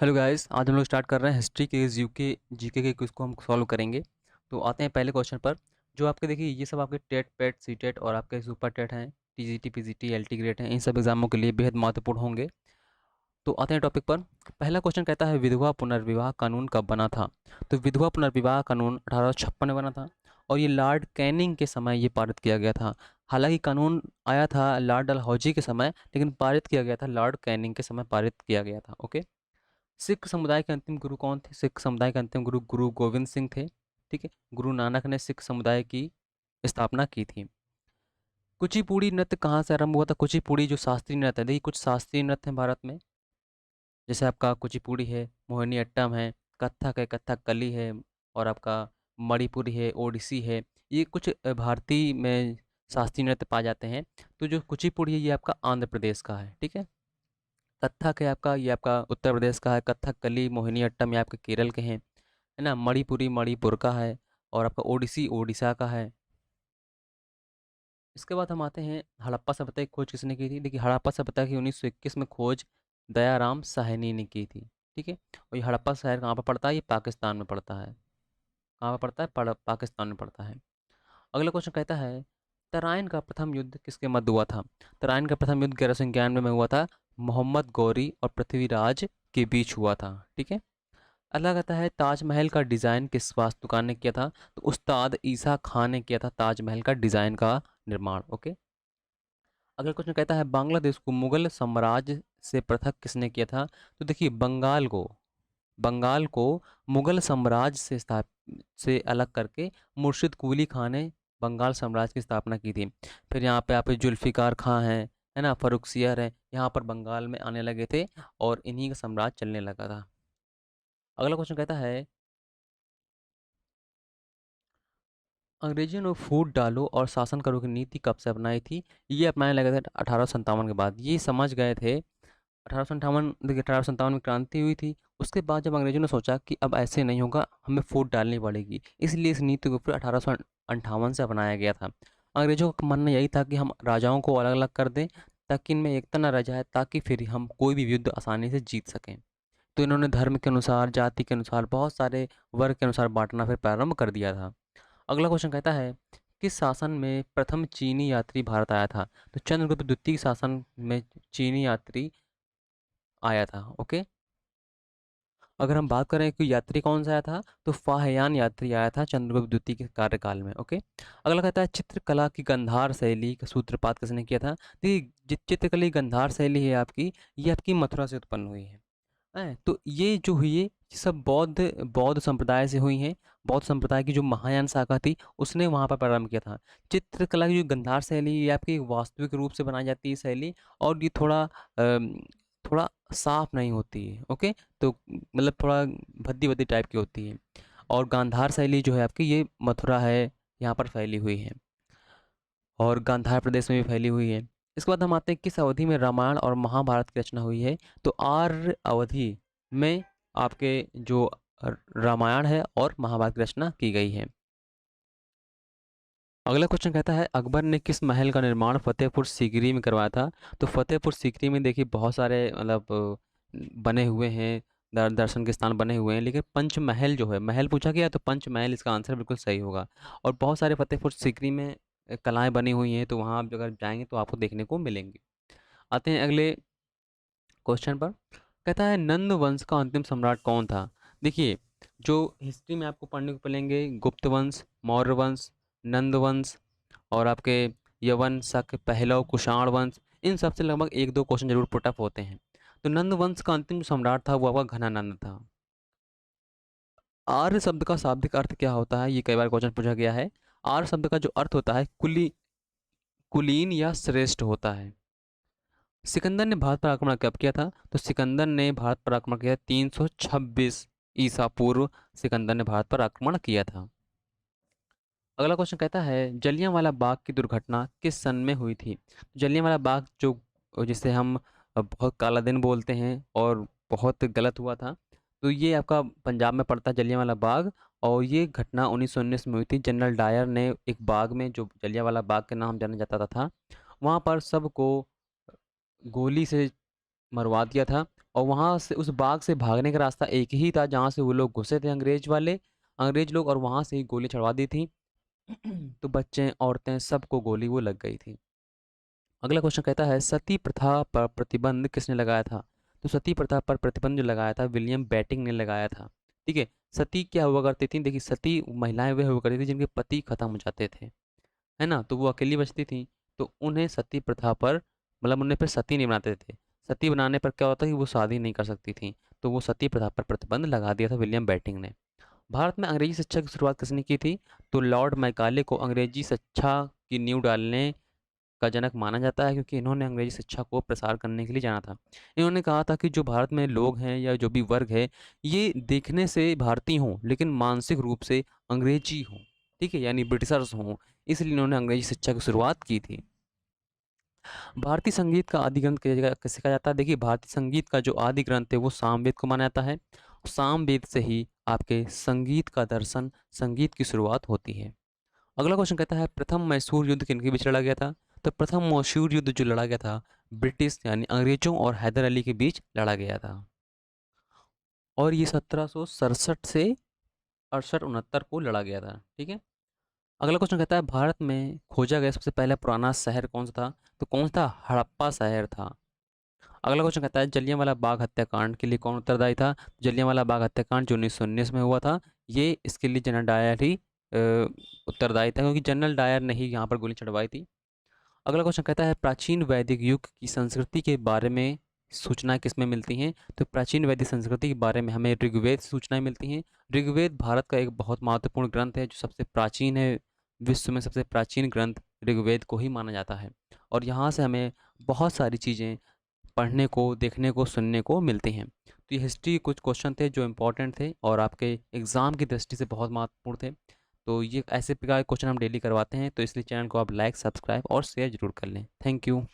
Hello guys, आज हम लोग स्टार्ट कर रहे हैं हिस्ट्री के इस यूके जीके के क्विज को हम सॉल्व करेंगे। तो आते हैं पहले क्वेश्चन पर। जो आपके देखिए ये सब आपके टेट पेट सी टेट और आपके सुपर टेट हैं, टीजीटी पीजीटी एलटी ग्रेड हैं, इन सब एग्जामों के लिए बेहद महत्वपूर्ण होंगे। तो आते हैं टॉपिक पर। पहला क्वेश्चन कहता है विधवा पुनर्विवाह कानून कब बना था। तो विधवा पुनर्विवाह कानून 1856 में बना था और ये लॉर्ड कैनिंग के समय ये पारित किया गया था। हालांकि कानून आया था लॉर्ड डलहौजी के समय, लेकिन पारित किया गया था लॉर्ड कैनिंग के समय पारित किया गया था। ओके। सिख समुदाय के अंतिम गुरु कौन थे। सिख समुदाय के अंतिम गुरु गुरु गोविंद सिंह थे। ठीक है। गुरु नानक ने सिख समुदाय की स्थापना की थी। कुचिपुड़ी नृत्य कहाँ से आरंभ हुआ था। कुचिपुड़ी जो शास्त्रीय नृत्य है, देखिए कुछ शास्त्रीय नृत्य हैं भारत में, जैसे आपका कुचिपुड़ी है, मोहिनी अट्टम है, कथक है, कथकली है, और आपका मणिपुरी है, ओडिसी है। ये कुछ भारतीय में शास्त्रीय नृत्य पाए जाते हैं। तो जो कुचिपुड़ी है ये आपका आंध्र प्रदेश का है। ठीक है। कथक है आपका, ये आपका उत्तर प्रदेश का है। कथकली मोहिनीअट्टम ये आपके केरल के हैं, है ना। मणिपुरी मणिपुर का है। और आपका ओडिसी ओडिशा का है। इसके बाद हम आते हैं हड़प्पा सभ्यता की खोज किसने की थी। देखिए हड़प्पा सभ्यता की 1921 में खोज दयाराम साहनी ने की थी। ठीक है। और ये हड़प्पा शहर कहाँ पर पड़ता है, ये पाकिस्तान में पड़ता है। कहाँ पर पड़ता है, पाकिस्तान में पड़ता है। अगला क्वेश्चन कहता है तराइन का प्रथम युद्ध किसके मध्य हुआ था। तराइन का प्रथम युद्ध 1191 में हुआ था। मोहम्मद गौरी और पृथ्वीराज के बीच हुआ था। ठीक है। अगला कहता है ताजमहल का डिज़ाइन किस वास्तुकार ने किया था। तो उस्ताद ईसा खान ने किया था ताजमहल का डिज़ाइन का निर्माण। ओके। अगला क्वेश्चन कहता है बांग्लादेश को मुगल साम्राज्य से पृथक किसने किया था। तो देखिए बंगाल को मुगल साम्राज्य से अलग करके मुर्शिद कुली खान ने बंगाल साम्राज्य की स्थापना की थी। फिर यहाँ पे आप जुल्फ़िकार खां हैं, है ना, फर्रुखसियर हैं, यहाँ पर बंगाल में आने लगे थे और इन्हीं का साम्राज्य चलने लगा था। अगला क्वेश्चन कहता है अंग्रेजियों ने फूट डालो और शासन करो की नीति कब से अपनाई थी। ये अपनाने लगे थे 1857 के बाद। ये समझ गए थे 1858, देखिए 1857 में क्रांति हुई थी। उसके बाद जब अंग्रेजों ने सोचा कि अब ऐसे नहीं होगा, हमें फूट डालनी पड़ेगी, इसलिए इस नीति को फिर 1858 से अपनाया गया था। अंग्रेजों का मानना यही था कि हम राजाओं को अलग अलग कर दें ताकि इनमें एकता न रह जाए, ताकि फिर हम कोई भी युद्ध आसानी से जीत सकें। तो इन्होंने धर्म के अनुसार, जाति के अनुसार, बहुत सारे वर्ग के अनुसार बांटना फिर प्रारंभ कर दिया था। अगला क्वेश्चन कहता है किस शासन में प्रथम चीनी यात्री भारत आया था। तो चंद्रगुप्त द्वितीय शासन में चीनी यात्री आया था। ओके। अगर हम बात करें कि यात्री कौन सा आया था, तो फाहियान यात्री आया था चंद्रगुप्त द्वितीय के कार्यकाल में। ओके। अगला कहता है चित्रकला की गंधार शैली का सूत्रपात किसने किया था। देखिए चित्रकला की गंधार शैली है आपकी, ये आपकी मथुरा से उत्पन्न हुई है। तो ये जो हुई है ये सब बौद्ध बौद्ध संप्रदाय से हुई हैं। बौद्ध संप्रदाय की जो महायान शाखा थी उसने वहाँ पर प्रारंभ किया था। चित्रकला की जो गंधार शैली ये आपकी वास्तविक रूप से बनाई जाती है शैली, और ये थोड़ा साफ नहीं होती है। ओके। तो मतलब थोड़ा भद्दी भद्दी टाइप की होती है। और गांधार शैली जो है आपकी ये मथुरा है, यहाँ पर फैली हुई है, और गांधार प्रदेश में भी फैली हुई है। इसके बाद हम आते हैं किस अवधि में रामायण और महाभारत की रचना हुई है। तो आर्य अवधि में आपके जो रामायण है और महाभारत की रचना की गई है। अगला क्वेश्चन कहता है अकबर ने किस महल का निर्माण फतेहपुर सीकरी में करवाया था। तो फतेहपुर सीकरी में देखिए बहुत सारे मतलब बने हुए हैं, दर्शन के स्थान बने हुए हैं, लेकिन पंचमहल जो है, महल पूछा गया तो पंचमहल इसका आंसर बिल्कुल सही होगा। और बहुत सारे फतेहपुर सीकरी में कलाएं बनी हुई हैं, तो वहाँ आप अगर जाएंगे तो आपको देखने को मिलेंगी। आते हैं अगले क्वेश्चन पर। कहता है नंद वंश का अंतिम सम्राट कौन था। देखिए जो हिस्ट्री में आपको पढ़ने को मिलेंगे गुप्त वंश, मौर्य वंश, नंद वंश, और आपके यवन, शक, पहलव, कुषाण वंश, इन सब से लगभग एक दो क्वेश्चन जरूर पुटअप होते हैं। तो नंद वंश का अंतिम जो सम्राट था वो आपका घनानंद था। आर्य शब्द का शाब्दिक अर्थ क्या होता है, ये कई बार क्वेश्चन पूछा गया है। आर्य शब्द का जो अर्थ होता है कुलीन या श्रेष्ठ होता है। सिकंदर ने भारत पर आक्रमण कब किया था। तो सिकंदर ने भारत पर आक्रमण किया 326 ईसा पूर्व। सिकंदर ने भारत पर आक्रमण किया था। अगला क्वेश्चन कहता है जलियांवाला बाग की दुर्घटना किस सन में हुई थी। जलियांवाला बाग जो जिसे हम बहुत काला दिन बोलते हैं और बहुत गलत हुआ था, तो ये आपका पंजाब में पड़ता है जलियांवाला बाग। और ये घटना 1919 में हुई थी। जनरल डायर ने एक बाग में जो जलियांवाला बाग के नाम जाना जाता था वहाँ पर सबको गोली से मरवा दिया था। और वहाँ से उस बाग से भागने का रास्ता एक ही था जहाँ से वो लोग घुसे थे, अंग्रेज लोग, और वहाँ से ही गोली चढ़वा दी थी। तो बच्चे, औरतें, सबको गोली वो लग गई थी। अगला क्वेश्चन कहता है सती प्रथा पर प्रतिबंध किसने लगाया था? तो सती प्रथा पर प्रतिबंध जो लगाया था विलियम बेटिंग ने लगाया था। ठीक है। सती क्या हुआ करती थी? देखिए, सती महिलाएं वे हुआ करती थी जिनके पति खत्म हो जाते थे, है ना, तो वो अकेली बचती थी। तो उन्हें सती प्रथा पर, मतलब उन्हें फिर सती नहीं बनाते थे। सती बनाने पर क्या होता कि वो शादी नहीं कर सकती थी। तो वो सती प्रथा पर प्रतिबंध लगा दिया था विलियम बेटिंग ने। भारत में अंग्रेजी शिक्षा की शुरुआत किसने की थी? तो लॉर्ड मैकाले को अंग्रेजी शिक्षा की नींव डालने का जनक माना जाता है, क्योंकि इन्होंने अंग्रेजी शिक्षा को प्रसार करने के लिए जाना था। इन्होंने कहा था कि जो भारत में लोग हैं या जो भी वर्ग है, ये देखने से भारतीय हों लेकिन मानसिक रूप से अंग्रेजी हों। ठीक है, यानी ब्रिटिशर्स हों। इसलिए इन्होंने अंग्रेजी शिक्षा की शुरुआत की थी। भारतीय संगीत का आदि ग्रंथ किसे कहा जाता है? देखिए, भारतीय संगीत का जो आदि ग्रंथ है वो सामवेद को माना जाता है। सामवेद से ही आपके संगीत का दर्शन, संगीत की शुरुआत होती है। अगला क्वेश्चन कहता है प्रथम मैसूर युद्ध किनके बीच लड़ा गया था? तो प्रथम मैसूर युद्ध जो लड़ा गया था, ब्रिटिश यानी अंग्रेजों और हैदर अली के बीच लड़ा गया था। और ये 1767 से 68-69 को लड़ा गया था। ठीक है। अगला क्वेश्चन कहता है भारत में खोजा गया सबसे पहला पुराना शहर कौन सा था? तो कौन सा था? हड़प्पा शहर था। अगला क्वेश्चन कहता है जलियांवाला बाग हत्याकांड के लिए कौन उत्तरदायी था? जलियांवाला बाग हत्याकांड जो 1919 में हुआ था, ये इसके लिए जनरल डायर ही उत्तरदायी था, क्योंकि जनरल डायर ने ही यहाँ पर गोली चढ़वाई थी। अगला क्वेश्चन कहता है प्राचीन वैदिक युग की संस्कृति के बारे में सूचनाएं किसमें मिलती हैं? तो प्राचीन वैदिक संस्कृति के बारे में हमें ऋग्वेद से सूचनाएं मिलती हैं। ऋग्वेद भारत का एक बहुत महत्वपूर्ण ग्रंथ है जो सबसे प्राचीन है। विश्व में सबसे प्राचीन ग्रंथ ऋग्वेद को ही माना जाता है। और यहाँ से हमें बहुत सारी चीज़ें पढ़ने को, देखने को, सुनने को मिलती हैं। तो ये हिस्ट्री के कुछ क्वेश्चन थे जो इम्पोर्टेंट थे और आपके एग्ज़ाम की दृष्टि से बहुत महत्वपूर्ण थे। तो ये ऐसे प्रकार के क्वेश्चन हम डेली करवाते हैं, तो इसलिए चैनल को आप लाइक, सब्सक्राइब और शेयर जरूर कर लें। Thank you.